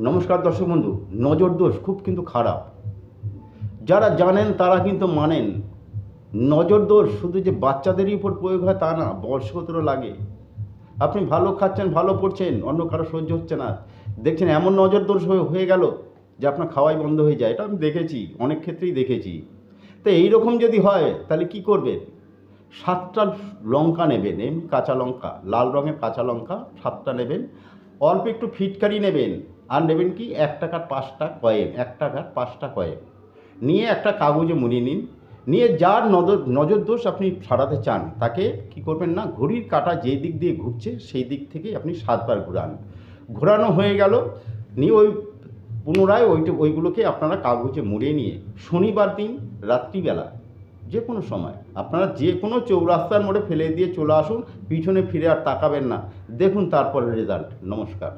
নমস্কার দর্শক বন্ধু। নজর দোষ খুব কিন্তু খারাপ। যারা জানেন তারা কিন্তু মানেন। নজর দোষ শুধু যে বাচ্চাদেরই উপর প্রয়োগ হয় তা না, বয়স্কদেরও লাগে। আপনি ভালো খাচ্ছেন, ভালো পড়ছেন, অন্য কারো সহ্য হচ্ছে না, দেখছেন এমন নজর দোষ হয়ে গেল যে আপনার খাওয়াই বন্ধ হয়ে যায়। এটা আমি দেখেছি, অনেক ক্ষেত্রেই দেখেছি। তো এইরকম যদি হয় তাহলে কি করবেন? 7টা লঙ্কা নেবেন, এমনি কাঁচা লঙ্কা, লাল রঙের কাঁচা লঙ্কা 7টা নেবেন। অল্প একটু ফিটকারি নেবেন। আর নেবেন কি 1 টাকার 5টা কয়েন, 1 টাকার 5টা কয়েন নিয়ে একটা কাগজে মুড়িয়ে নিন। নিয়ে যার নজর দোষ আপনি সারাতে চান তাকে কি করবেন না, ঘড়ির কাঁটা যেই দিক দিয়ে ঘুরছে সেই দিক থেকেই আপনি 7বার ঘোরান। ঘোরানো হয়ে গেল, নিয়ে ওই পুনরায় ওইগুলোকে আপনারা কাগজে মুড়িয়ে নিয়ে শনিবার দিন রাত্রিবেলা যে কোনো সময় আপনারা যে কোনো চৌরাস্তার মোড়ে ফেলে দিয়ে চলে আসুন। পিছনে ফিরে আর তাকাবেন না, দেখুন তারপরে রেজাল্ট। নমস্কার।